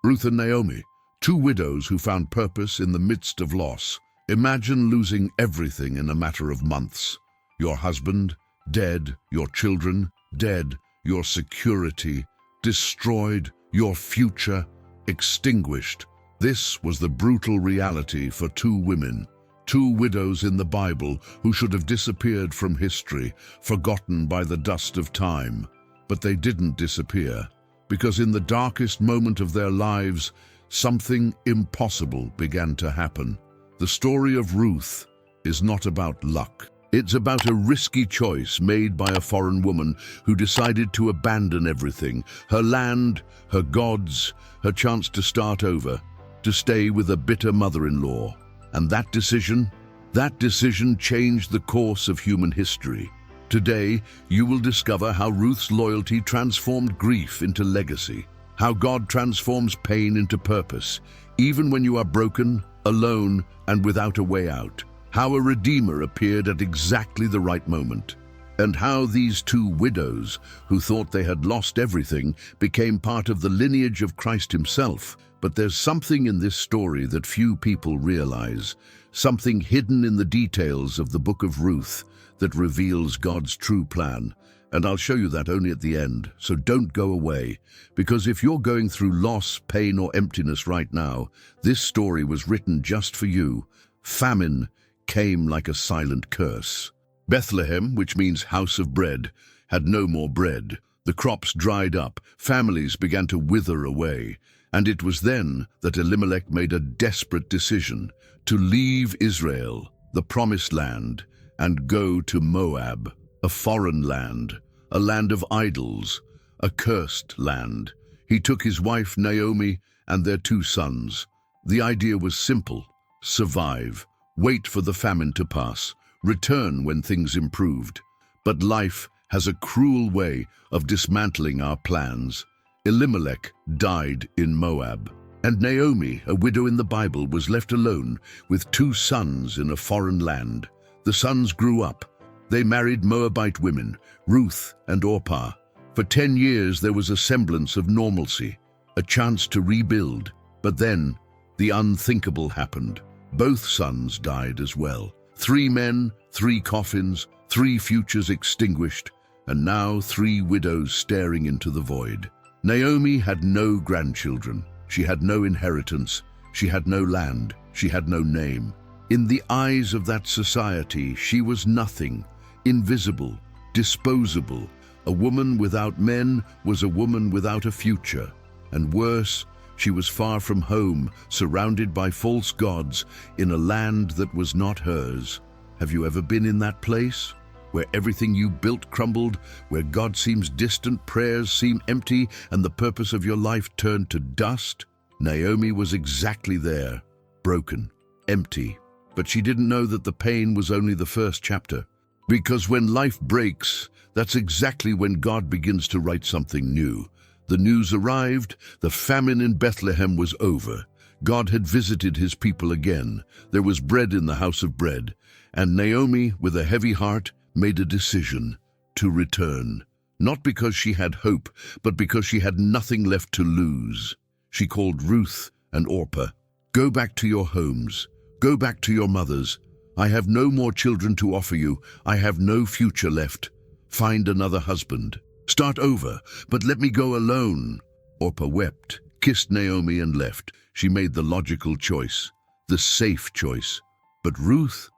Ruth and Naomi, two widows who found purpose in the midst of loss. Imagine losing everything in a matter of months. Your husband, dead, your children, dead, your security, destroyed, your future, extinguished. This was the brutal reality for two women, two widows in the Bible who should have disappeared from history, forgotten by the dust of time. But they didn't disappear, because in the darkest moment of their lives, something impossible began to happen. The story of Ruth is not about luck. It's about a risky choice made by a foreign woman who decided to abandon everything, her land, her gods, her chance to start over, to stay with a bitter mother-in-law. And that decision changed the course of human history. Today, you will discover how Ruth's loyalty transformed grief into legacy, how God transforms pain into purpose, even when you are broken, alone, and without a way out, how a Redeemer appeared at exactly the right moment, and how these two widows, who thought they had lost everything, became part of the lineage of Christ himself. But there's something in this story that few people realize, something hidden in the details of the book of Ruth that reveals God's true plan. And I'll show you that only at the end, so don't go away. Because if you're going through loss, pain, or emptiness right now, this story was written just for you. Famine came like a silent curse. Bethlehem, which means house of bread, had no more bread. The crops dried up, families began to wither away. And it was then that Elimelech made a desperate decision to leave Israel, the promised land, and go to Moab, a foreign land, a land of idols, a cursed land. He took his wife Naomi and their two sons. The idea was simple: survive, wait for the famine to pass, return when things improved. But life has a cruel way of dismantling our plans. Elimelech died in Moab, and Naomi, a widow in the Bible, was left alone with two sons in a foreign land. The sons grew up. They married Moabite women, Ruth and Orpah. For 10 years there was a semblance of normalcy, a chance to rebuild. But then the unthinkable happened. Both sons died as well. 3 men, 3 coffins, 3 futures extinguished, and now 3 widows staring into the void. Naomi had no grandchildren. She had no inheritance. She had no land. She had no name. In the eyes of that society, she was nothing, invisible, disposable. A woman without men was a woman without a future. And worse, she was far from home, surrounded by false gods, in a land that was not hers. Have you ever been in that place? Where everything you built crumbled, where God seems distant, prayers seem empty, and the purpose of your life turned to dust? Naomi was exactly there, broken, empty. But she didn't know that the pain was only the first chapter. Because when life breaks, that's exactly when God begins to write something new. The news arrived. The famine in Bethlehem was over. God had visited his people again. There was bread in the house of bread. And Naomi, with a heavy heart, made a decision to return. Not because she had hope, but because she had nothing left to lose. She called Ruth and Orpah. Go back to your homes. Go back to your mothers. I have no more children to offer you. I have no future left. Find another husband. Start over, but let me go alone. Orpah wept, kissed Naomi, and left. She made the logical choice, the safe choice. But Ruth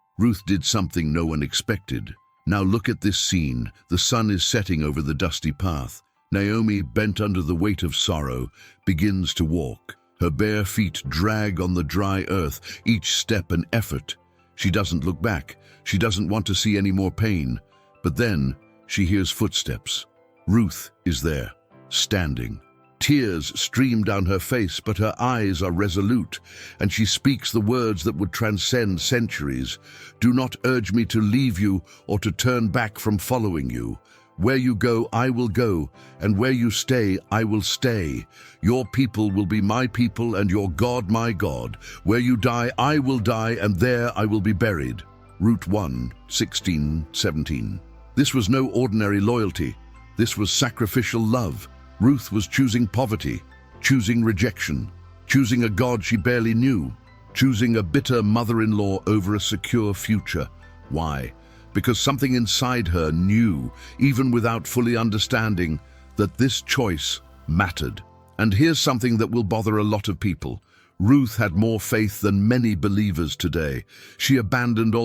did something no one expected. Now look at this scene. The sun is setting over the dusty path. Naomi, bent under the weight of sorrow, begins to walk. Her bare feet drag on the dry earth, each step an effort. She doesn't look back. She doesn't want to see any more pain. But then she hears footsteps. Ruth is there, standing. Tears stream down her face, but her eyes are resolute, and she speaks the words that would transcend centuries. Do not urge me to leave you or to turn back from following you. Where you go, I will go, and where you stay, I will stay. Your people will be my people, and your God my God. Where you die, I will die, and there I will be buried. Ruth 1:16-17. This was no ordinary loyalty. This was sacrificial love. Ruth was choosing poverty, choosing rejection, choosing a God she barely knew, choosing a bitter mother-in-law over a secure future. Why? Because something inside her knew, even without fully understanding, that this choice mattered. And here's something that will bother a lot of people. Ruth had more faith than many believers today. She abandoned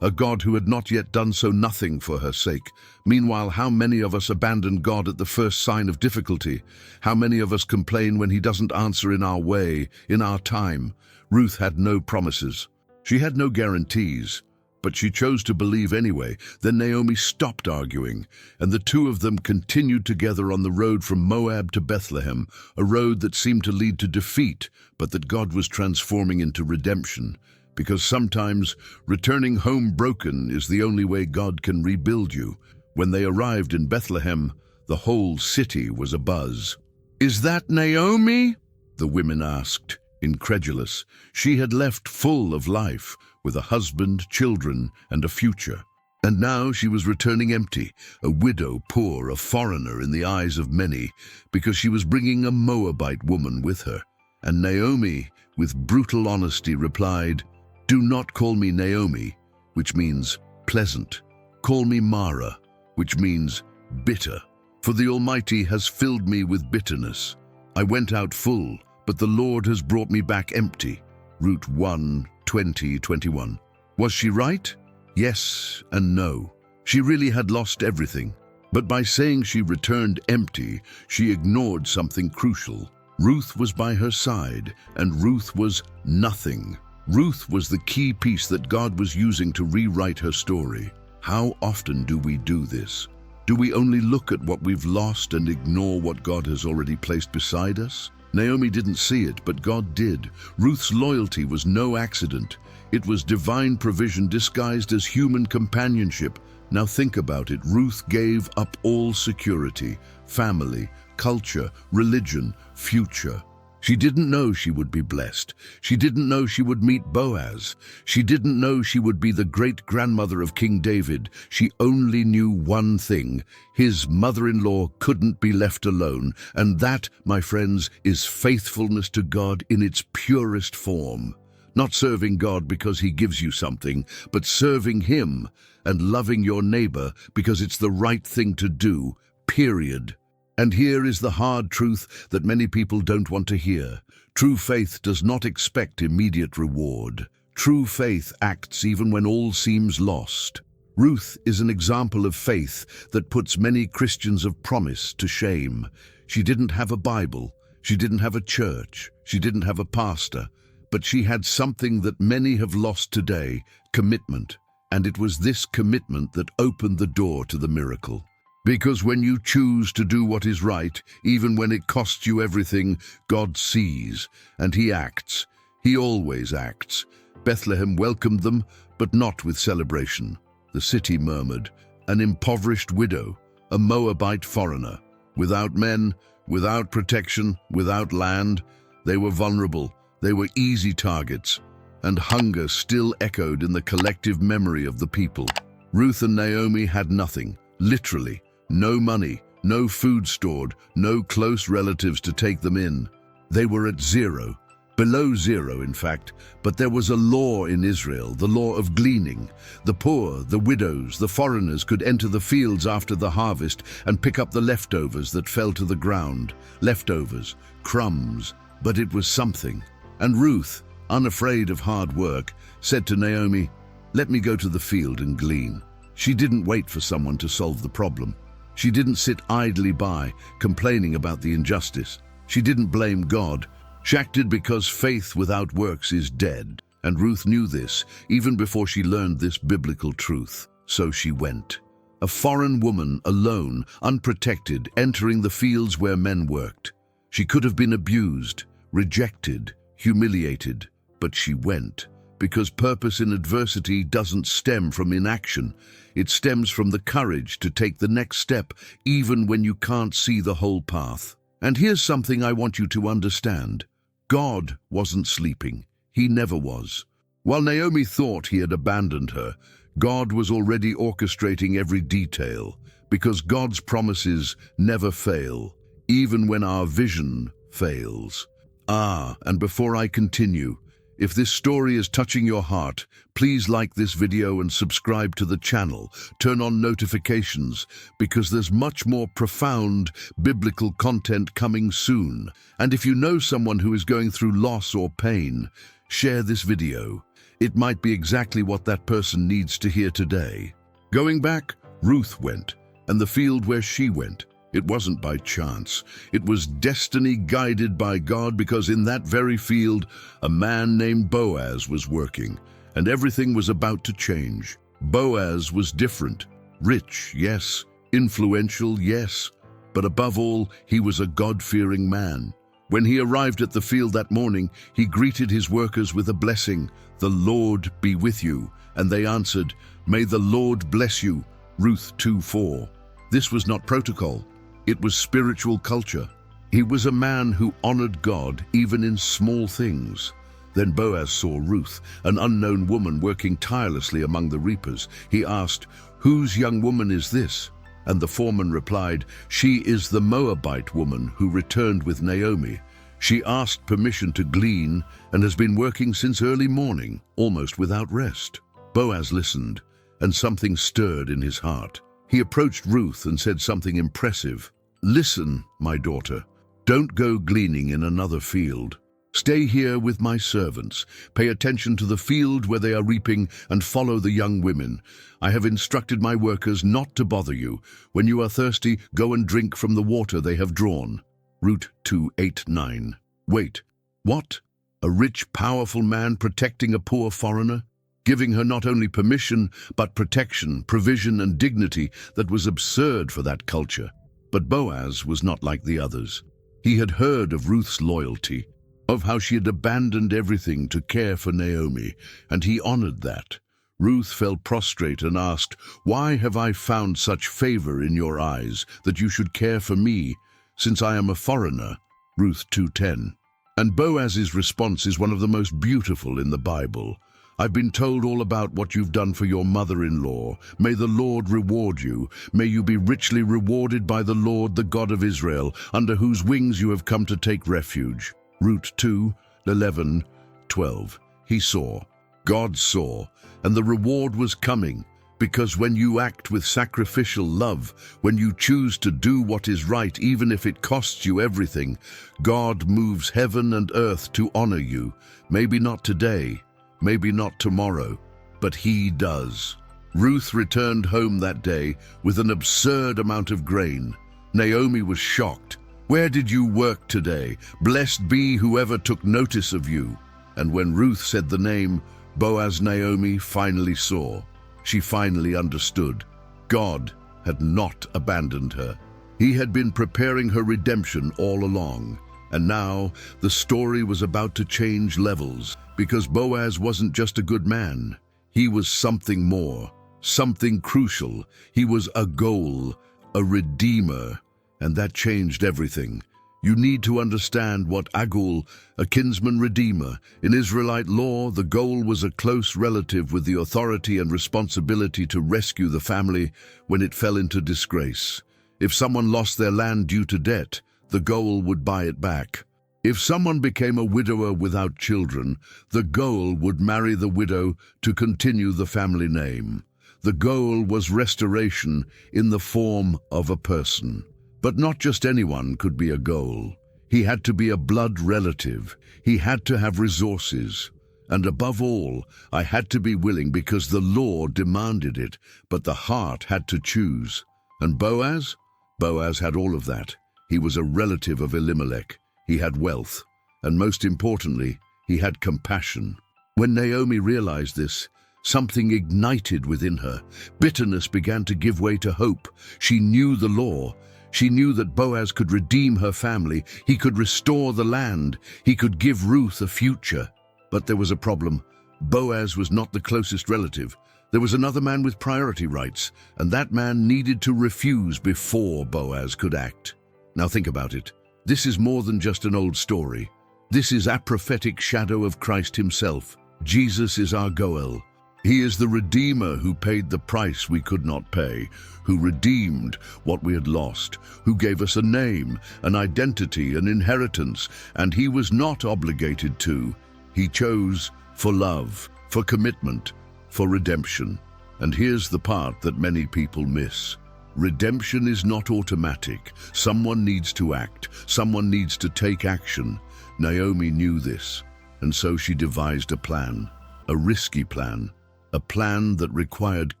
a God who had not yet done so nothing for her sake. Meanwhile, how many of us abandon God at the first sign of difficulty? How many of us complain when he doesn't answer in our way, in our time? Ruth had no promises. She had no guarantees. But she chose to believe anyway. Then Naomi stopped arguing, and the two of them continued together on the road from Moab to Bethlehem, a road that seemed to lead to defeat, but that God was transforming into redemption. Because sometimes returning home broken is the only way God can rebuild you. When they arrived in Bethlehem, the whole city was abuzz. "Is that Naomi?" the women asked, incredulous. She had left full of life, with a husband, children, and a future. And now she was returning empty, a widow, poor, a foreigner in the eyes of many, because she was bringing a Moabite woman with her. And Naomi, with brutal honesty, replied, "Do not call me Naomi," which means pleasant. "Call me Mara," which means bitter. For the Almighty has filled me with bitterness. I went out full, but the Lord has brought me back empty. Ruth 1:20-21. Was she right? Yes and no. She really had lost everything. But by saying she returned empty, she ignored something crucial. Ruth was by her side, and Ruth was nothing. Ruth was the key piece that God was using to rewrite her story. How often do we do this? Do we only look at what we've lost and ignore what God has already placed beside us? Naomi didn't see it, but God did. Ruth's loyalty was no accident. It was divine provision disguised as human companionship. Now think about it. Ruth gave up all security, family, culture, religion, future. She didn't know she would be blessed. She didn't know she would meet Boaz. She didn't know she would be the great-grandmother of King David. She only knew one thing. His mother-in-law couldn't be left alone. And that, my friends, is faithfulness to God in its purest form. Not serving God because he gives you something, but serving him and loving your neighbor because it's the right thing to do, period. And here is the hard truth that many people don't want to hear. True faith does not expect immediate reward. True faith acts even when all seems lost. Ruth is an example of faith that puts many Christians of promise to shame. She didn't have a Bible. She didn't have a church. She didn't have a pastor. But she had something that many have lost today, commitment. And it was this commitment that opened the door to the miracle. Because when you choose to do what is right, even when it costs you everything, God sees, and he acts. He always acts. Bethlehem welcomed them, but not with celebration. The city murmured, an impoverished widow, a Moabite foreigner. Without men, without protection, without land, they were vulnerable, they were easy targets, and hunger still echoed in the collective memory of the people. Ruth and Naomi had nothing, literally. No money, no food stored, no close relatives to take them in. They were at zero, below zero in fact, but there was a law in Israel, the law of gleaning. The poor, the widows, the foreigners could enter the fields after the harvest and pick up the leftovers that fell to the ground. Leftovers, crumbs, but it was something. And Ruth, unafraid of hard work, said to Naomi, "Let me go to the field and glean." She didn't wait for someone to solve the problem. She didn't sit idly by, complaining about the injustice. She didn't blame God. She acted because faith without works is dead. And Ruth knew this, even before she learned this biblical truth. So she went. A foreign woman, alone, unprotected, entering the fields where men worked. She could have been abused, rejected, humiliated, but she went. Because purpose in adversity doesn't stem from inaction. It stems from the courage to take the next step, even when you can't see the whole path. And here's something I want you to understand. God wasn't sleeping. He never was. While Naomi thought he had abandoned her, God was already orchestrating every detail, because God's promises never fail, even when our vision fails. And before I continue, if this story is touching your heart, please like this video and subscribe to the channel. Turn on notifications because there's much more profound biblical content coming soon. And if you know someone who is going through loss or pain, share this video. It might be exactly what that person needs to hear today. Going back, Ruth went, and the field where she went, it wasn't by chance. It was destiny guided by God, because in that very field, a man named Boaz was working, and everything was about to change. Boaz was different. Rich, yes. Influential, yes. But above all, he was a God-fearing man. When he arrived at the field that morning, he greeted his workers with a blessing. "The Lord be with you." And they answered, "May the Lord bless you." Ruth 2:4. This was not protocol. It was spiritual culture. He was a man who honored God even in small things. Then Boaz saw Ruth, an unknown woman working tirelessly among the reapers. He asked, "Whose young woman is this?" And the foreman replied, "She is the Moabite woman who returned with Naomi. She asked permission to glean and has been working since early morning, almost without rest." Boaz listened, and something stirred in his heart. He approached Ruth and said something impressive. "Listen, my daughter, don't go gleaning in another field. Stay here with my servants. Pay attention to the field where they are reaping and follow the young women. I have instructed my workers not to bother you. When you are thirsty, go and drink from the water they have drawn." Ruth 2:8-9. Wait, what? A rich, powerful man protecting a poor foreigner? Giving her not only permission, but protection, provision, and dignity that was absurd for that culture. But Boaz was not like the others. He had heard of Ruth's loyalty, of how she had abandoned everything to care for Naomi, and he honored that. Ruth fell prostrate and asked, "Why have I found such favor in your eyes that you should care for me, since I am a foreigner?" Ruth 2:10. And Boaz's response is one of the most beautiful in the Bible. "I've been told all about what you've done for your mother-in-law. May the Lord reward you. May you be richly rewarded by the Lord, the God of Israel, under whose wings you have come to take refuge." Ruth 2:11-12. He saw, God saw, and the reward was coming, because when you act with sacrificial love, when you choose to do what is right, even if it costs you everything, God moves heaven and earth to honor you. Maybe not today, maybe not tomorrow, but he does. Ruth returned home that day with an absurd amount of grain. Naomi was shocked. "Where did you work today? Blessed be whoever took notice of you." And when Ruth said the name, Boaz, Naomi finally saw. She finally understood. God had not abandoned her. He had been preparing her redemption all along. And now the story was about to change levels, because Boaz wasn't just a good man. He was something more, something crucial. He was a goal, a redeemer, and that changed everything. You need to understand what Agul, a kinsman redeemer. In Israelite law, the goal was a close relative with the authority and responsibility to rescue the family when it fell into disgrace. If someone lost their land due to debt, the goal would buy it back. If someone became a widower without children, the goal would marry the widow to continue the family name. The goal was restoration in the form of a person. But not just anyone could be a goal. He had to be a blood relative. He had to have resources. And above all, I had to be willing, because the law demanded it, but the heart had to choose. And Boaz? Boaz had all of that. He was a relative of Elimelech. He had wealth. And most importantly, he had compassion. When Naomi realized this, something ignited within her. Bitterness began to give way to hope. She knew the law. She knew that Boaz could redeem her family. He could restore the land. He could give Ruth a future. But there was a problem. Boaz was not the closest relative. There was another man with priority rights, and that man needed to refuse before Boaz could act. Now think about it. This is more than just an old story. This is a prophetic shadow of Christ himself. Jesus is our Goel. He is the Redeemer who paid the price we could not pay, who redeemed what we had lost, who gave us a name, an identity, an inheritance, and he was not obligated to. He chose for love, for commitment, for redemption. And here's the part that many people miss. Redemption is not automatic. Someone needs to act. Someone needs to take action. Naomi knew this, and so she devised a plan, a risky plan, a plan that required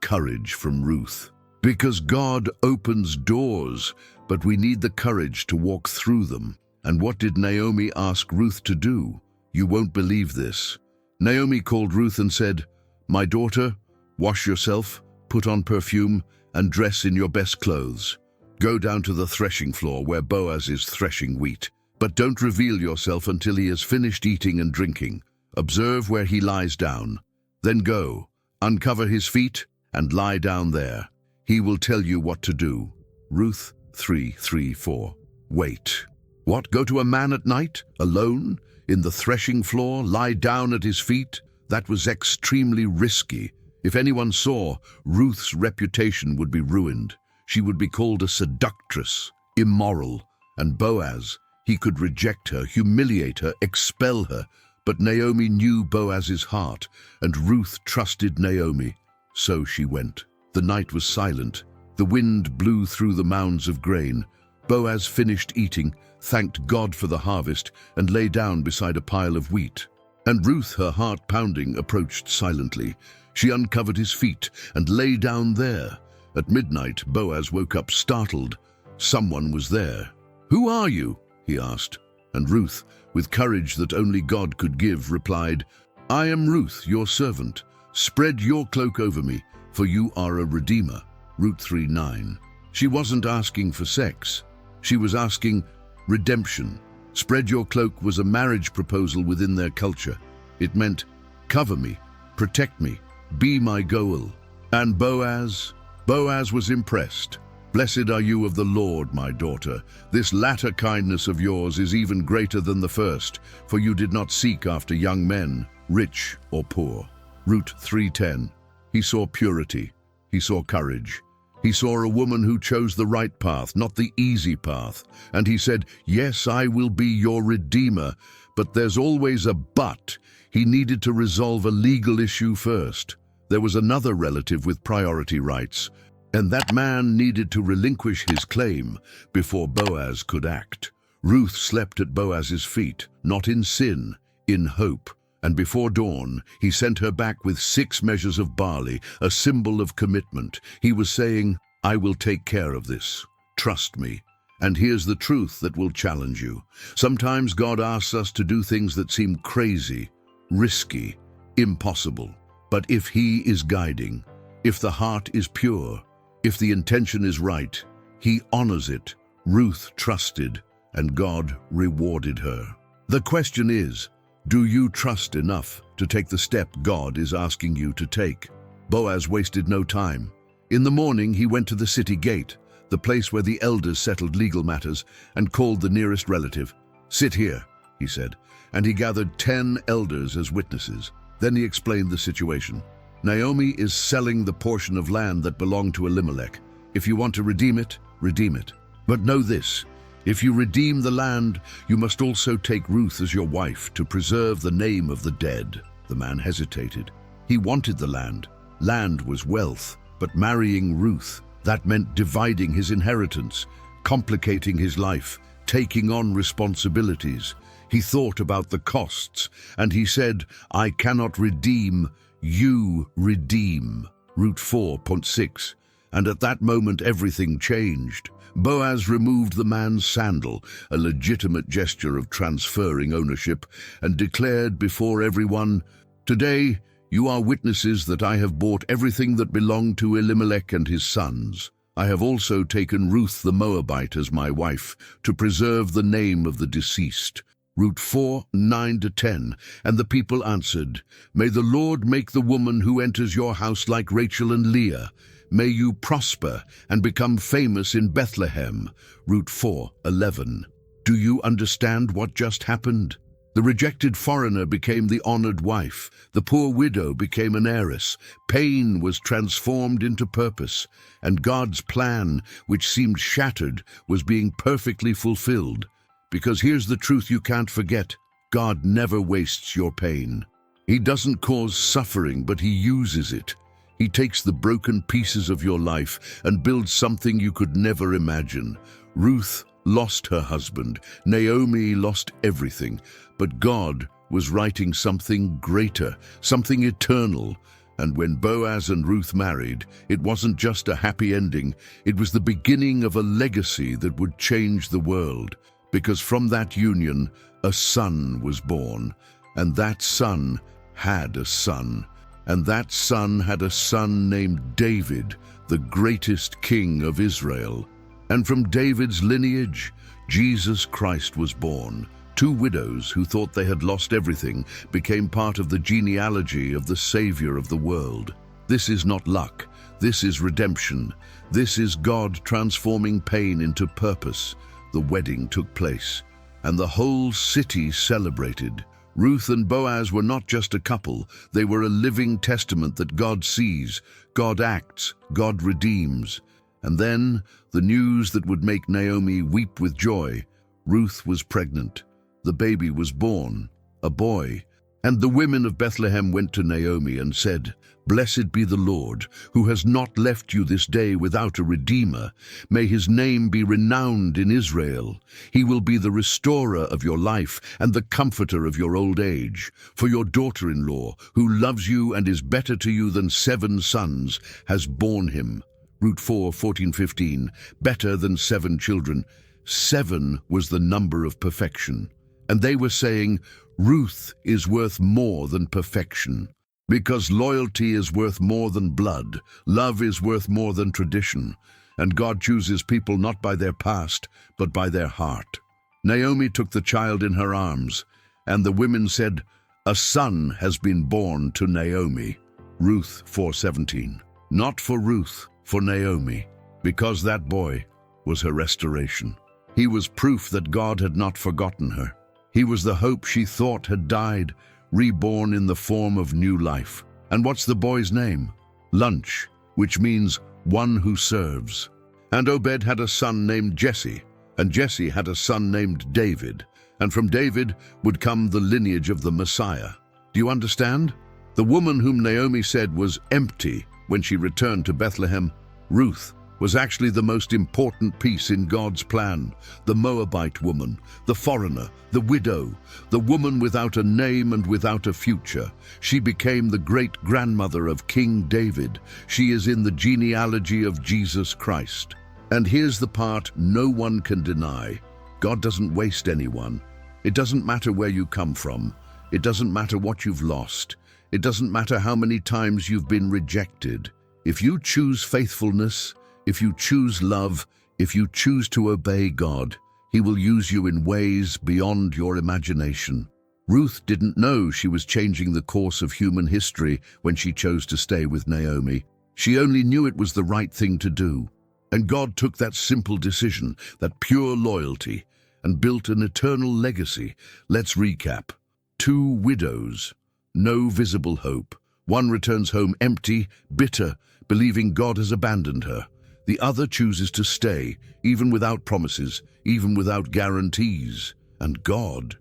courage from Ruth. Because God opens doors, but we need the courage to walk through them. And what did Naomi ask Ruth to do? You won't believe this. Naomi called Ruth and said, "My daughter, wash yourself, put on perfume, and dress in your best clothes. Go down to the threshing floor where Boaz is threshing wheat. But don't reveal yourself until he has finished eating and drinking. Observe where he lies down. Then go, uncover his feet, and lie down there. He will tell you what to do." Ruth 3:3-4. Wait. What, go to a man at night, alone, in the threshing floor, lie down at his feet? That was extremely risky. If anyone saw, Ruth's reputation would be ruined. She would be called a seductress, immoral, and Boaz, he could reject her, humiliate her, expel her. But Naomi knew Boaz's heart, and Ruth trusted Naomi. So she went. The night was silent. The wind blew through the mounds of grain. Boaz finished eating, thanked God for the harvest, and lay down beside a pile of wheat. And Ruth, her heart pounding, approached silently. She uncovered his feet and lay down there. At midnight, Boaz woke up startled. Someone was there. "Who are you?" he asked. And Ruth, with courage that only God could give, replied, "I am Ruth, your servant. Spread your cloak over me, for you are a redeemer." Ruth 3:9. She wasn't asking for sex. She was asking redemption. Spread your cloak was a marriage proposal within their culture. It meant, cover me, protect me, be my goal. And Boaz was impressed. "Blessed are you of the Lord, my daughter. This latter kindness of yours is even greater than the first, for you did not seek after young men, rich or poor." Ruth 3:10. He saw purity. He saw courage. He saw a woman who chose the right path, not the easy path. And he said, "Yes, I will be your redeemer." But there's always a but. He needed to resolve a legal issue first. There was another relative with priority rights, and that man needed to relinquish his claim before Boaz could act. Ruth slept at Boaz's feet, not in sin, in hope. And before dawn, he sent her back with 6 measures of barley, a symbol of commitment. He was saying, "I will take care of this. Trust me." And here's the truth that will challenge you. Sometimes God asks us to do things that seem crazy, risky, impossible. But if he is guiding, if the heart is pure, if the intention is right, he honors it. Ruth trusted, and God rewarded her. The question is, do you trust enough to take the step God is asking you to take? Boaz wasted no time. In the morning, he went to the city gate, the place where the elders settled legal matters, and called the nearest relative. "Sit here," he said, and he gathered 10 elders as witnesses. Then he explained the situation. "Naomi is selling the portion of land that belonged to Elimelech. If you want to redeem it, redeem it. But know this, if you redeem the land, you must also take Ruth as your wife to preserve the name of the dead." The man hesitated. He wanted the land. Land was wealth, but marrying Ruth, that meant dividing his inheritance, complicating his life, taking on responsibilities. He thought about the costs, and he said, "I cannot redeem, you redeem." Ruth 4:6. And at that moment everything changed. Boaz removed the man's sandal, a legitimate gesture of transferring ownership, and declared before everyone, "Today you are witnesses that I have bought everything that belonged to Elimelech and his sons. I have also taken Ruth the Moabite as my wife, to preserve the name of the deceased." Ruth 4:9-10. And the people answered, "May the Lord make the woman who enters your house like Rachel and Leah. May you prosper and become famous in Bethlehem." Ruth 4:11. Do you understand what just happened? The rejected foreigner became the honored wife. The poor widow became an heiress. Pain was transformed into purpose, and God's plan, which seemed shattered, was being perfectly fulfilled. Because here's the truth you can't forget: God never wastes your pain. He doesn't cause suffering, but He uses it. He takes the broken pieces of your life and builds something you could never imagine. Ruth lost her husband. Naomi lost everything. But God was writing something greater, something eternal. And when Boaz and Ruth married, it wasn't just a happy ending. It was the beginning of a legacy that would change the world. Because from that union, a son was born. And that son had a son. And that son had a son named David, the greatest king of Israel. And from David's lineage, Jesus Christ was born. Two widows who thought they had lost everything became part of the genealogy of the Savior of the world. This is not luck. This is redemption. This is God transforming pain into purpose. The wedding took place, and the whole city celebrated. Ruth and Boaz were not just a couple. They were a living testament that God sees, God acts, God redeems. And then, the news that would make Naomi weep with joy: Ruth was pregnant. The baby was born, a boy. And the women of Bethlehem went to Naomi and said, "Blessed be the Lord, who has not left you this day without a redeemer. May His name be renowned in Israel. He will be the restorer of your life and the comforter of your old age. For your daughter-in-law, who loves you and is better to you than 7 sons, has borne him." Ruth 4:14-15, better than 7 children. 7 was the number of perfection. And they were saying, Ruth is worth more than perfection. Because loyalty is worth more than blood. Love is worth more than tradition. And God chooses people not by their past, but by their heart. Naomi took the child in her arms, and the women said, "A son has been born to Naomi." Ruth 4:17. Not for Ruth, for Naomi, because that boy was her restoration. He was proof that God had not forgotten her. He was the hope she thought had died, reborn in the form of new life. And what's the boy's name? Lunch, which means one who serves. And Obed had a son named Jesse, and Jesse had a son named David. And from David would come the lineage of the Messiah. Do you understand? The woman whom Naomi said was empty when she returned to Bethlehem, Ruth, was actually the most important piece in God's plan. The Moabite woman, the foreigner, the widow, the woman without a name and without a future. She became the great-grandmother of King David. She is in the genealogy of Jesus Christ. And here's the part no one can deny. God doesn't waste anyone. It doesn't matter where you come from. It doesn't matter what you've lost. It doesn't matter how many times you've been rejected. If you choose faithfulness, if you choose love, if you choose to obey God, He will use you in ways beyond your imagination. Ruth didn't know she was changing the course of human history when she chose to stay with Naomi. She only knew it was the right thing to do. And God took that simple decision, that pure loyalty, and built an eternal legacy. Let's recap. 2 widows, no visible hope. One returns home empty, bitter, believing God has abandoned her. The other chooses to stay, even without promises, even without guarantees. And God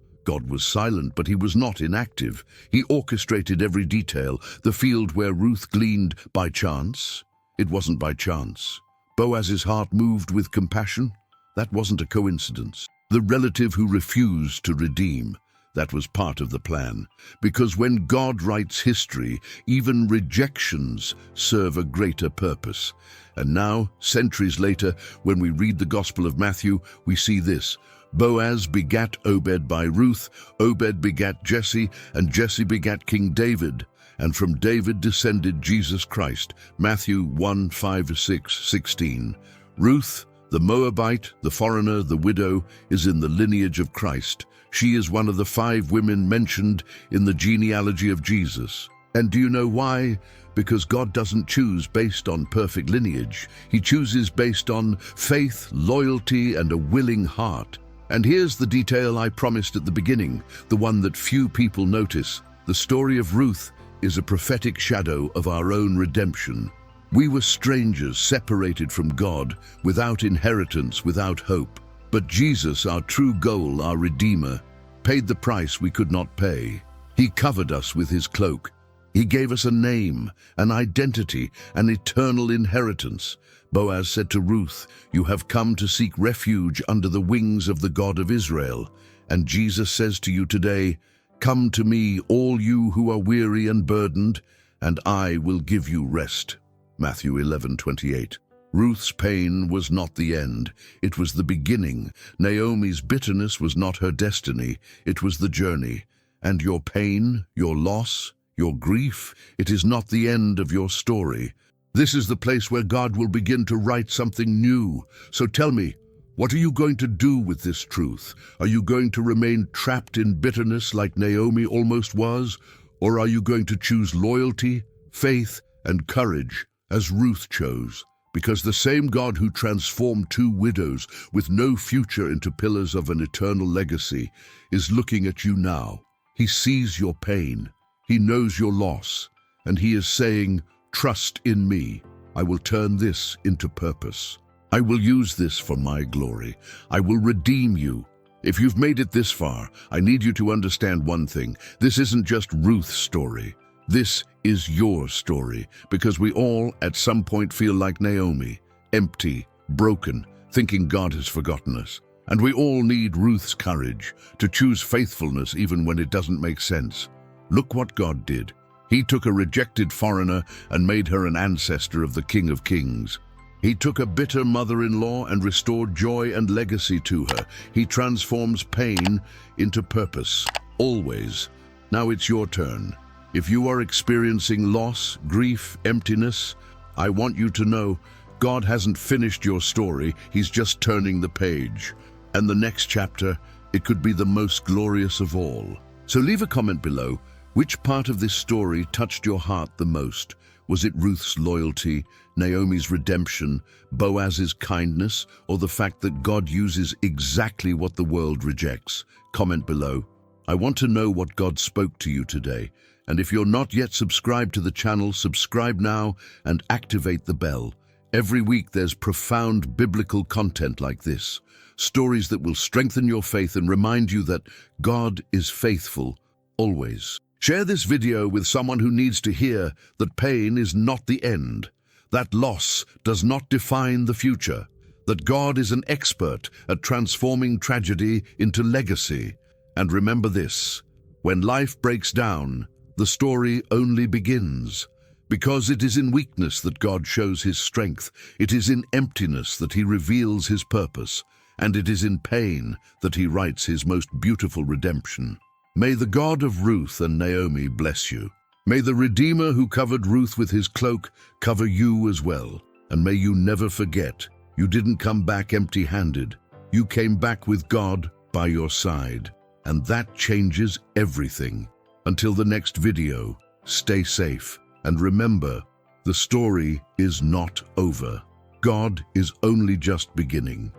was silent, but He was not inactive. He orchestrated every detail. The field where Ruth gleaned by chance? It wasn't by chance. Boaz's heart moved with compassion? That wasn't a coincidence. The relative who refused to redeem? That was part of the plan. Because when God writes history, even rejections serve a greater purpose. And now, centuries later, when we read the Gospel of Matthew, we see this. Boaz begat Obed by Ruth, Obed begat Jesse, and Jesse begat King David. And from David descended Jesus Christ. Matthew 1:5-16. Ruth, the Moabite, the foreigner, the widow, is in the lineage of Christ. She is one of the 5 women mentioned in the genealogy of Jesus. And do you know why? Because God doesn't choose based on perfect lineage. He chooses based on faith, loyalty, and a willing heart. And here's the detail I promised at the beginning, the one that few people notice. The story of Ruth is a prophetic shadow of our own redemption. We were strangers, separated from God, without inheritance, without hope. But Jesus, our true goal, our Redeemer, paid the price we could not pay. He covered us with his cloak. He gave us a name, an identity, an eternal inheritance. Boaz said to Ruth, "You have come to seek refuge under the wings of the God of Israel." And Jesus says to you today, "Come to me, all you who are weary and burdened, and I will give you rest." Matthew 11:28. Ruth's pain was not the end, it was the beginning. Naomi's bitterness was not her destiny, it was the journey. And your pain, your loss, your grief, it is not the end of your story. This is the place where God will begin to write something new. So tell me, what are you going to do with this truth? Are you going to remain trapped in bitterness like Naomi almost was? Or are you going to choose loyalty, faith, and courage as Ruth chose? Because the same God who transformed two widows with no future into pillars of an eternal legacy is looking at you now. He sees your pain, he knows your loss, and he is saying, "Trust in me. I will turn this into purpose. I will use this for my glory. I will redeem you." If you've made it this far, I need you to understand one thing. This isn't just Ruth's story. This is your story, because we all, at some point, feel like Naomi, empty, broken, thinking God has forgotten us. And we all need Ruth's courage to choose faithfulness even when it doesn't make sense. Look what God did. He took a rejected foreigner and made her an ancestor of the King of Kings. He took a bitter mother-in-law and restored joy and legacy to her. He transforms pain into purpose, always. Now it's your turn. If you are experiencing loss, grief, emptiness, I want you to know God hasn't finished your story, he's just turning the page. And the next chapter, it could be the most glorious of all. So leave a comment below. Which part of this story touched your heart the most? Was it Ruth's loyalty, Naomi's redemption, Boaz's kindness, or the fact that God uses exactly what the world rejects? Comment below. I want to know what God spoke to you today. And if you're not yet subscribed to the channel, subscribe now and activate the bell. Every week there's profound biblical content like this. Stories that will strengthen your faith and remind you that God is faithful, always. Share this video with someone who needs to hear that pain is not the end, that loss does not define the future, that God is an expert at transforming tragedy into legacy. And remember this, when life breaks down, the story only begins. Because it is in weakness that God shows his strength, it is in emptiness that he reveals his purpose, and it is in pain that he writes his most beautiful redemption. May the God of Ruth and Naomi bless you. May the Redeemer who covered Ruth with his cloak cover you as well. And may you never forget, you didn't come back empty-handed. You came back with God by your side. And that changes everything. Until the next video, stay safe. And remember, the story is not over. God is only just beginning.